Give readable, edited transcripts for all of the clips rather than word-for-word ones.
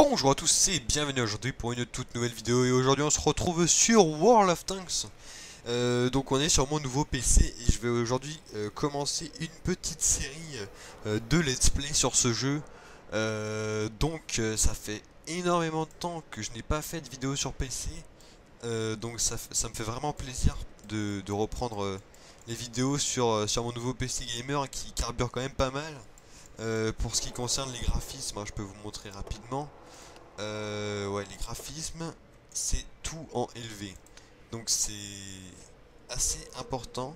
Bonjour à tous et bienvenue aujourd'hui pour une toute nouvelle vidéo. Et aujourd'hui on se retrouve sur World of Tanks. Donc on est sur mon nouveau PC et je vais aujourd'hui commencer une petite série de let's play sur ce jeu. Ça fait énormément de temps que je n'ai pas fait de vidéo sur PC. Donc ça me fait vraiment plaisir de reprendre les vidéos sur mon nouveau PC gamer qui carbure quand même pas mal. Pour ce qui concerne les graphismes, hein, je peux vous montrer rapidement. Ouais, les graphismes, c'est tout en élevé. Donc c'est assez important.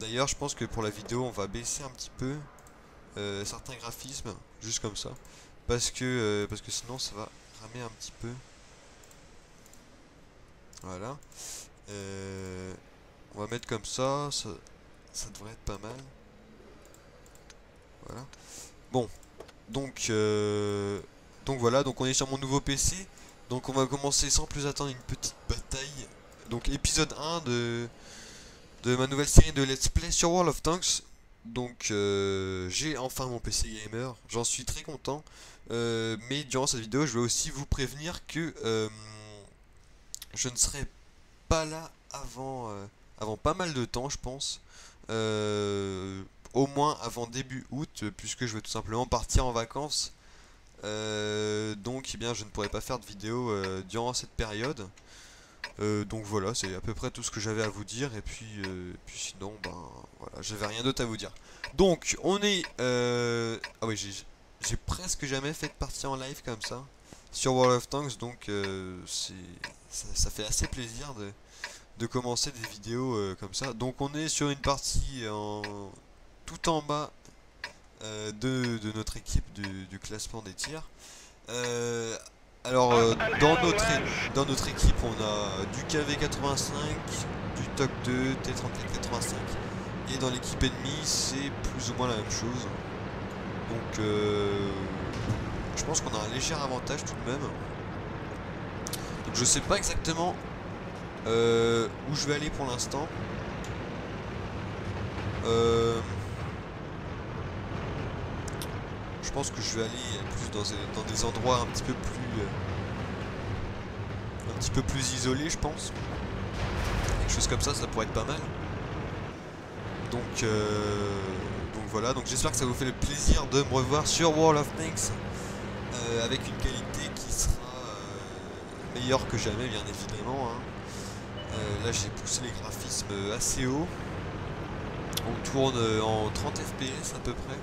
D'ailleurs, je pense que pour la vidéo, on va baisser un petit peu certains graphismes, juste comme ça. Parce que sinon, ça va ramer un petit peu. Voilà. On va mettre comme ça devrait être pas mal. Voilà. Bon, donc voilà, donc on est sur mon nouveau PC. Donc on va commencer sans plus attendre une petite bataille. Donc épisode 1 de ma nouvelle série de Let's Play sur World of Tanks. Donc j'ai enfin mon PC gamer, j'en suis très content. Mais durant cette vidéo, je vais aussi vous prévenir que je ne serai pas là avant pas mal de temps, je pense. Au moins avant début août, puisque je vais tout simplement partir en vacances. Donc eh bien, je ne pourrai pas faire de vidéo durant cette période. Donc voilà, c'est à peu près tout ce que j'avais à vous dire. Et puis sinon, ben voilà, j'avais rien d'autre à vous dire. Donc on est... Ah oui, j'ai presque jamais fait de partie en live comme ça sur World of Tanks. Donc ça fait assez plaisir de commencer des vidéos comme ça. Donc on est sur une partie tout en bas de notre équipe du classement des tirs. Dans notre équipe, on a du KV85, du TOC 2, T34-85. Et dans l'équipe ennemie, c'est plus ou moins la même chose. Donc je pense qu'on a un léger avantage tout de même. Donc je sais pas exactement où je vais aller pour l'instant. Je pense que je vais aller plus dans des endroits un petit peu plus isolés, je pense. Quelque chose comme ça pourrait être pas mal. Donc voilà, donc j'espère que ça vous fait le plaisir de me revoir sur World of Tanks avec une qualité qui sera meilleure que jamais, bien évidemment, hein. Là j'ai poussé les graphismes assez haut. On tourne en 30 fps à peu près.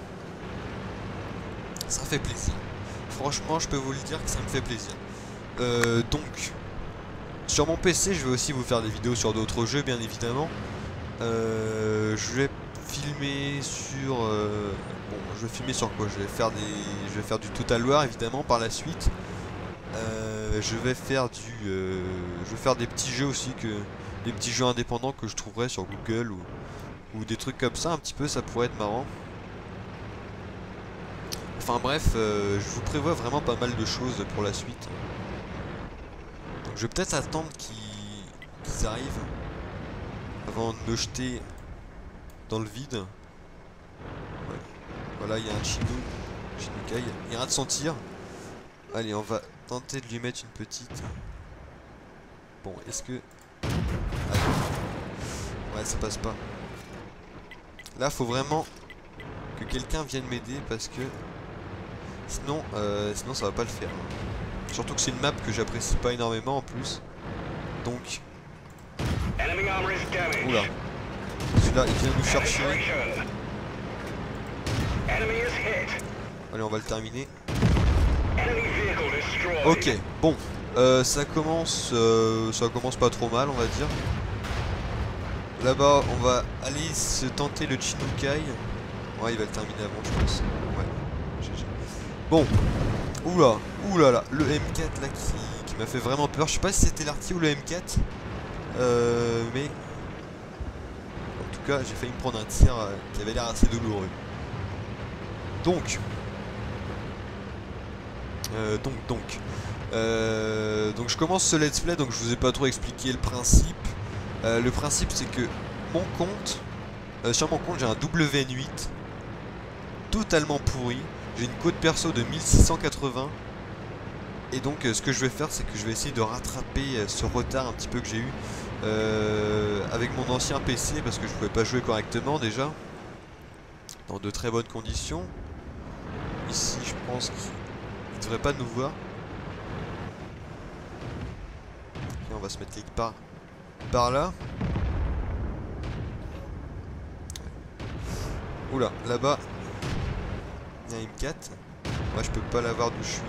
Ça fait plaisir. Franchement, je peux vous le dire que ça me fait plaisir. Donc, sur mon PC, je vais aussi vous faire des vidéos sur d'autres jeux, bien évidemment. Je vais filmer sur... bon, je vais filmer sur quoi? Je vais faire du Total War, évidemment, par la suite. Je vais faire des petits jeux aussi, des petits jeux indépendants que je trouverai sur Google ou des trucs comme ça, un petit peu, ça pourrait être marrant. Enfin bref, je vous prévois vraiment pas mal de choses pour la suite. Donc je vais peut-être attendre qu'ils arrivent avant de me jeter dans le vide. Ouais. Voilà, il y a un Chinukai, il rate son tir. Allez, on va tenter de lui mettre une petite. Bon, est-ce que... Allez. Ouais, ça passe pas. Là, faut vraiment que quelqu'un vienne m'aider parce que... Sinon ça va pas le faire. Surtout que c'est une map que j'apprécie pas énormément en plus. Donc... Oula. Celui-là, il vient nous chercher. Allez, on va le terminer. Ok, bon. Ça commence pas trop mal, on va dire. Là-bas, on va aller se tenter le Chinukai. Ouais, il va le terminer avant, je pense. Ouais, GG. Bon, oulala, le M4 là qui m'a fait vraiment peur. Je sais pas si c'était l'arty ou le M4, mais en tout cas j'ai failli me prendre un tir qui avait l'air assez douloureux. Donc je commence ce let's play. Donc je vous ai pas trop expliqué le principe. Le principe c'est que mon compte, sur mon compte j'ai un WN8 totalement pourri. J'ai une cote perso de 1680. Et donc ce que je vais faire, c'est que je vais essayer de rattraper ce retard un petit peu que j'ai eu avec mon ancien PC, parce que je pouvais pas jouer correctement déjà, dans de très bonnes conditions. Ici je pense qu'il ne devrait pas nous voir. Et on va se mettre quelque part par là. Oula, là-bas il y a une M4. Moi je peux pas l'avoir d'où je suis.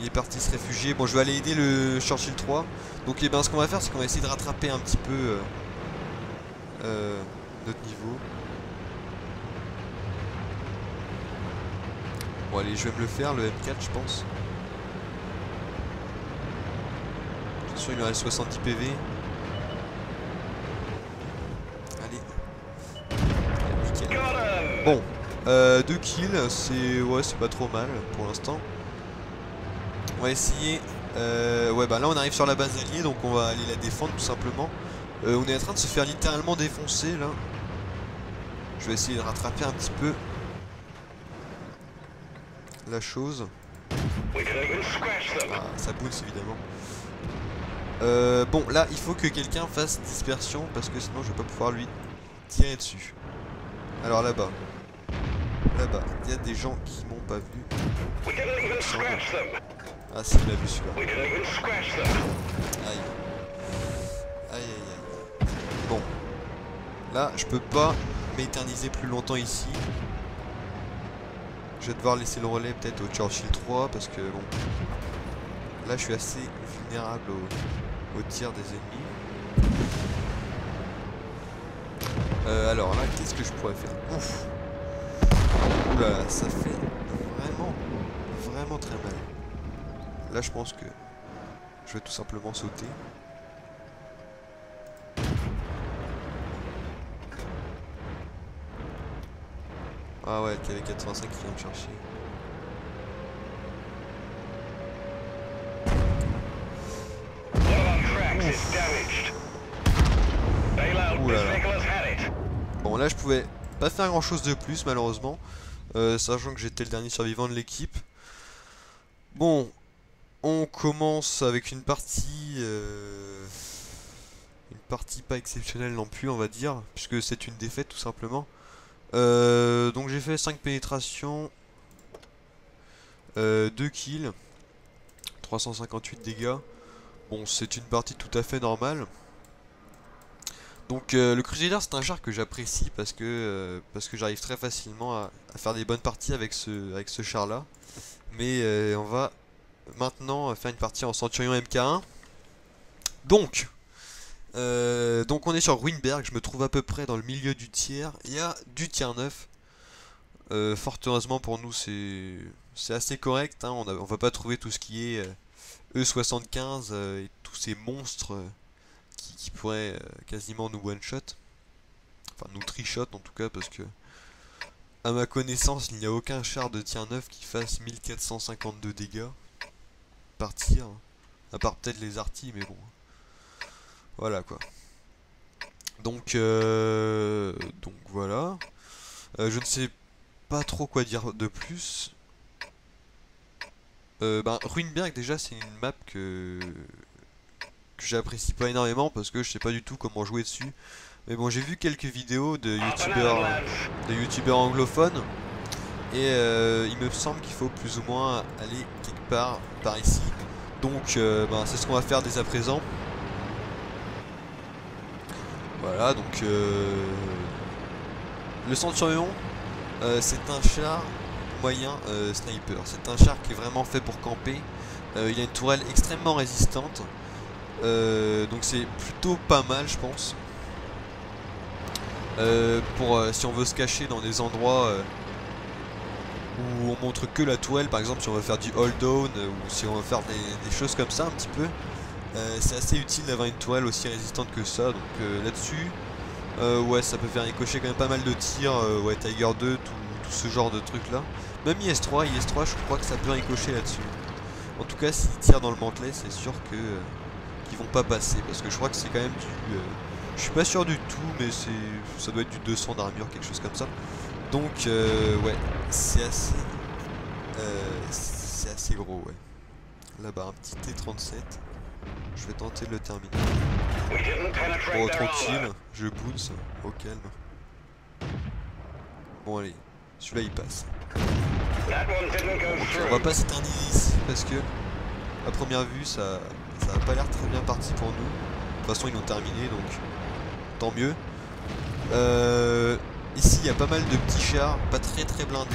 Il est parti se réfugier. Bon, je vais aller aider le Churchill 3. Donc, eh ben, ce qu'on va faire, c'est qu'on va essayer de rattraper un petit peu notre niveau. Bon, allez, je vais me le faire, le M4, je pense. Attention, il lui reste 70 PV. Allez. Nickel. Bon, 2 kills, c'est pas trop mal pour l'instant. On va essayer. Ouais, bah là on arrive sur la base alliée, donc on va aller la défendre tout simplement. On est en train de se faire littéralement défoncer là. Je vais essayer de rattraper un petit peu la chose. Ah, ça bounce évidemment. Bon, là il faut que quelqu'un fasse dispersion parce que sinon je vais pas pouvoir lui tirer dessus. Alors là-bas, il y a des gens qui m'ont pas vu. Ah si, il m'a vu celui-là. Aïe. Aïe aïe aïe. Bon. Là, je peux pas m'éterniser plus longtemps ici. Je vais devoir laisser le relais peut-être au Churchill 3 parce que bon. Là, je suis assez vulnérable au tir des ennemis. Alors là, qu'est-ce que je pourrais faire? Ouf. Oula, ça fait vraiment très mal. Là, je pense que je vais tout simplement sauter. Ah ouais, le KV-85 qui vient me chercher. Ouh là là. Bon, là, je pouvais pas faire grand chose de plus, malheureusement. Sachant que j'étais le dernier survivant de l'équipe. Bon. On commence avec une partie pas exceptionnelle non plus, on va dire, puisque c'est une défaite tout simplement. Donc j'ai fait 5 pénétrations, 2 kills, 358 dégâts. Bon, c'est une partie tout à fait normale. Donc le Crusader, c'est un char que j'apprécie parce que j'arrive très facilement à faire des bonnes parties avec ce char là. Mais on va maintenant faire une partie en Centurion MK1. Donc on est sur Ruinberg, je me trouve à peu près dans le milieu du tiers. Il y a du tiers 9. Fort heureusement pour nous, c'est assez correct, hein. On va pas trouver tout ce qui est E75 et tous ces monstres qui pourraient quasiment nous one-shot. Enfin, nous tri-shot en tout cas, parce que à ma connaissance, il n'y a aucun char de tiers 9 qui fasse 1452 dégâts par tir. À part peut-être les artis, mais bon. Voilà quoi. Donc voilà. Je ne sais pas trop quoi dire de plus. Ruinberg déjà c'est une map que j'apprécie pas énormément parce que je sais pas du tout comment jouer dessus. Mais bon, j'ai vu quelques vidéos de youtubeurs anglophones et il me semble qu'il faut plus ou moins aller quelque part par ici. Donc c'est ce qu'on va faire dès à présent. Voilà, donc le Centurion, c'est un char moyen sniper. C'est un char qui est vraiment fait pour camper. Il a une tourelle extrêmement résistante. Donc c'est plutôt pas mal, je pense. Si on veut se cacher dans des endroits où on montre que la tourelle, par exemple si on veut faire du hold down ou si on veut faire des choses comme ça un petit peu, c'est assez utile d'avoir une tourelle aussi résistante que ça. Donc là-dessus, ouais, ça peut faire ricocher quand même pas mal de tirs. Ouais, Tiger 2, tout ce genre de trucs là. Même IS-3, je crois que ça peut ricocher là-dessus. En tout cas, s'ils tirent dans le mantelet, c'est sûr que qu'ils vont pas passer, parce que je crois que c'est quand même du... je suis pas sûr du tout, mais ça doit être du 200 d'armure, quelque chose comme ça. Donc ouais, c'est assez gros, ouais. Là-bas, un petit T-37. Je vais tenter de le terminer. Bon, tranquille, je bounce, au calme. Bon, allez, celui-là il passe. On va pas s'éteindre ici parce que, à première vue, ça a pas l'air très bien parti pour nous. De toute façon, ils l'ont terminé donc tant mieux. Ici, il y a pas mal de petits chars, pas très blindés.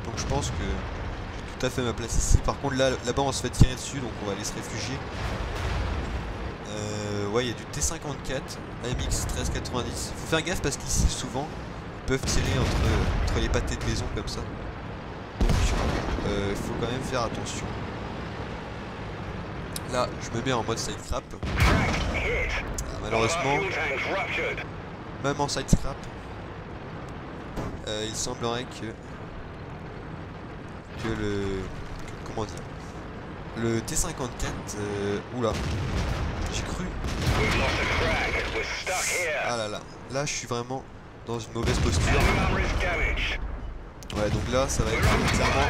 Donc je pense que j'ai tout à fait ma place ici. Par contre, là-bas, on se fait tirer dessus, donc on va aller se réfugier. Ouais, il y a du T54, AMX 1390. Faut faire gaffe parce qu'ici, souvent, ils peuvent tirer entre les pâtés de maison comme ça. Donc, il faut quand même faire attention. Là, je me mets en mode side scrap. Malheureusement, même en side scrap, il semblerait que comment dire, le T54, oula, j'ai cru. Ah là là, là je suis vraiment dans une mauvaise posture. Ouais, donc là ça va être clairement.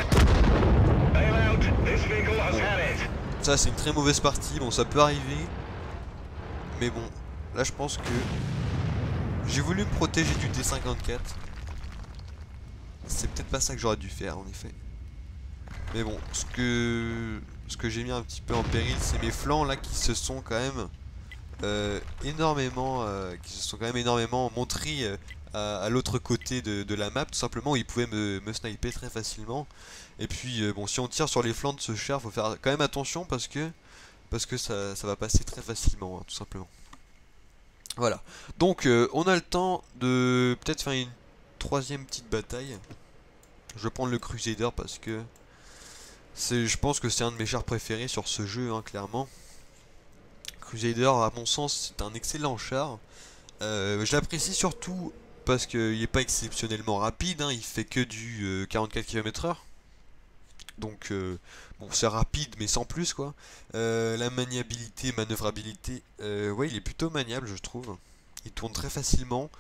Bon. Ça c'est une très mauvaise partie, bon ça peut arriver. Mais bon, là je pense que j'ai voulu me protéger du T54. C'est peut-être pas ça que j'aurais dû faire en effet. Mais bon, ce que j'ai mis un petit peu en péril, c'est mes flancs là qui se sont quand même énormément montrés à l'autre côté de la map, tout simplement, où ils pouvaient me sniper très facilement. Et puis bon, si on tire sur les flancs de ce char, faut faire quand même attention parce que ça va passer très facilement, hein, tout simplement. Voilà. Donc on a le temps de peut-être faire une troisième petite bataille. Je vais prendre le Crusader parce que je pense que c'est un de mes chars préférés sur ce jeu, hein, clairement. Crusader, à mon sens, c'est un excellent char. Je l'apprécie surtout parce qu'il n'est pas exceptionnellement rapide, hein, il fait que du 44 km/h. Donc, bon, c'est rapide, mais sans plus, quoi. La maniabilité, manœuvrabilité, ouais, il est plutôt maniable, je trouve. Il tourne très facilement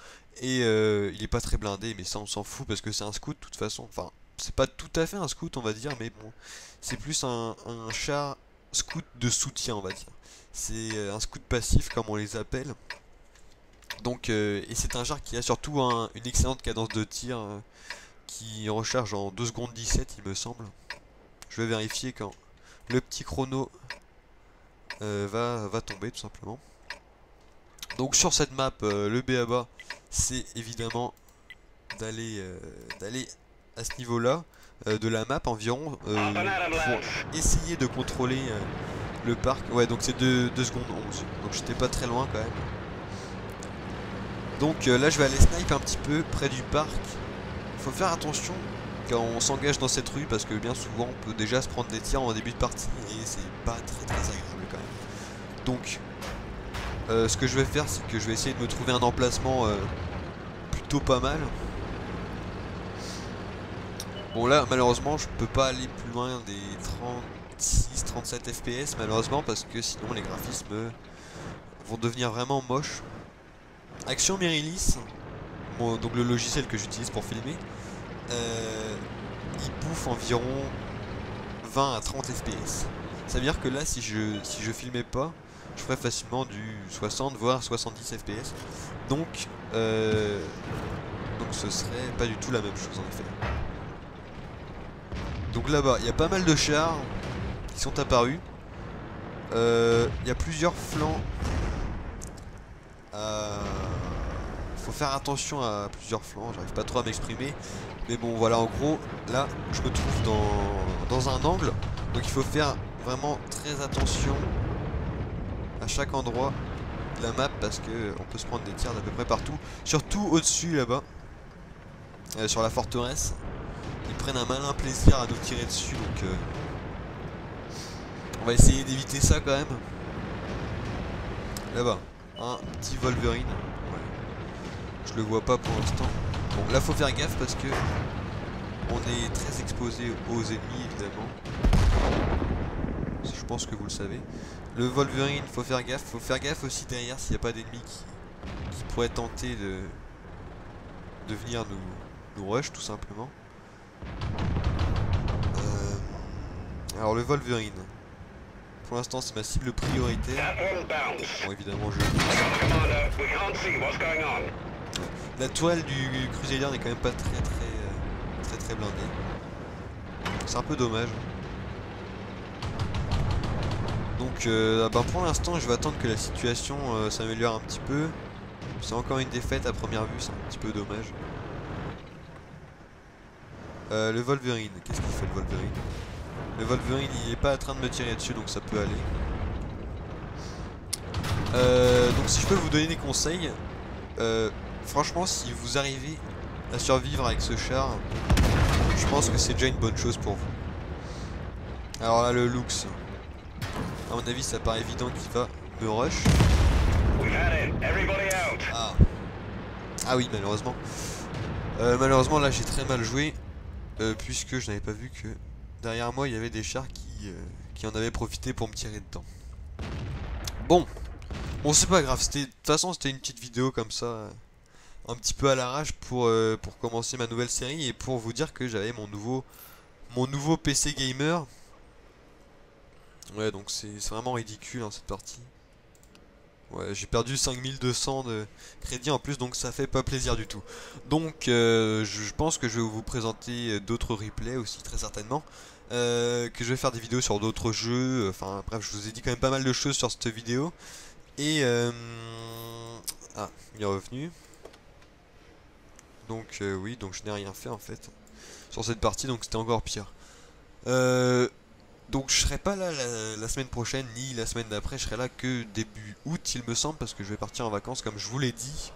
et il est pas très blindé, mais ça, on s'en fout parce que c'est un scout, de toute façon. Enfin, c'est pas tout à fait un scout, on va dire, mais bon, c'est plus un char scout de soutien, on va dire. C'est un scout passif, comme on les appelle. Donc, et c'est un char qui a surtout une excellente cadence de tir, qui recharge en 2 secondes 17, il me semble. Je vais vérifier quand le petit chrono va tomber, tout simplement. Donc, sur cette map, le BABA, c'est évidemment d'aller à ce niveau-là de la map environ pour essayer de contrôler le parc. Ouais, donc c'est 2 secondes 11, donc j'étais pas très loin quand même. Donc là je vais aller snipe un petit peu près du parc. Faut faire attention quand on s'engage dans cette rue parce que bien souvent on peut déjà se prendre des tirs en début de partie et c'est pas très agréable quand même. Donc ce que je vais faire, c'est que je vais essayer de me trouver un emplacement plutôt pas mal. Bon là malheureusement je peux pas aller plus loin des 36-37 FPS malheureusement parce que sinon les graphismes vont devenir vraiment moches. Action Merilis, bon, donc le logiciel que j'utilise pour filmer, il bouffe environ 20 à 30 FPS. Ça veut dire que là si je filmais pas, je ferais facilement du 60 voire 70 FPS. Donc ce serait pas du tout la même chose en effet. Donc là-bas, il y a pas mal de chars qui sont apparus. Il y a plusieurs flancs. Faut faire attention à plusieurs flancs, j'arrive pas trop à m'exprimer. Mais bon, voilà, en gros, là, je me trouve dans un angle. Donc il faut faire vraiment très attention à chaque endroit de la map parce que on peut se prendre des tirs d'à peu près partout. Surtout au-dessus, là-bas, sur la forteresse. Ils prennent un malin plaisir à nous tirer dessus, donc on va essayer d'éviter ça quand même. Là-bas, un petit Wolverine. Ouais. Je le vois pas pour l'instant. Bon, là faut faire gaffe parce que on est très exposé aux ennemis évidemment. Je pense que vous le savez. Le Wolverine, faut faire gaffe. Faut faire gaffe aussi derrière s'il n'y a pas d'ennemis qui pourraient tenter de venir nous rush tout simplement. Alors le Wolverine. Pour l'instant c'est ma cible prioritaire. Bon évidemment je... La toile du Crusader n'est quand même pas très blindée. C'est un peu dommage. Donc bah pour l'instant je vais attendre que la situation s'améliore un petit peu. C'est encore une défaite à première vue, c'est un petit peu dommage. Le Wolverine, qu'est-ce qu'il fait le Wolverine? Le Wolverine il est pas en train de me tirer dessus donc ça peut aller. Donc si je peux vous donner des conseils, franchement si vous arrivez à survivre avec ce char, je pense que c'est déjà une bonne chose pour vous. Alors là le Lux, à mon avis ça paraît évident qu'il va me rush. Ah oui malheureusement. Malheureusement là j'ai très mal joué, puisque je n'avais pas vu que derrière moi il y avait des chars qui en avaient profité pour me tirer dedans. Bon c'est pas grave, de toute façon c'était une petite vidéo comme ça, un petit peu à l'arrache pour commencer ma nouvelle série et pour vous dire que j'avais mon nouveau PC gamer. Ouais donc c'est vraiment ridicule hein, cette partie. Ouais j'ai perdu 5200 de crédit en plus donc ça fait pas plaisir du tout. Donc je pense que je vais vous présenter d'autres replays aussi très certainement. Que je vais faire des vidéos sur d'autres jeux, enfin bref je vous ai dit quand même pas mal de choses sur cette vidéo. Et ah, il est revenu. Donc oui, donc je n'ai rien fait en fait sur cette partie, donc c'était encore pire. Donc je serai pas là la semaine prochaine ni la semaine d'après, je serai là que début août il me semble, parce que je vais partir en vacances comme je vous l'ai dit.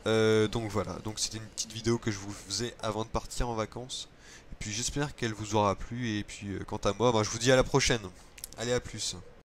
Donc voilà, donc c'était une petite vidéo que je vous faisais avant de partir en vacances. Et puis j'espère qu'elle vous aura plu, et puis quant à moi, je vous dis à la prochaine. Allez, à plus.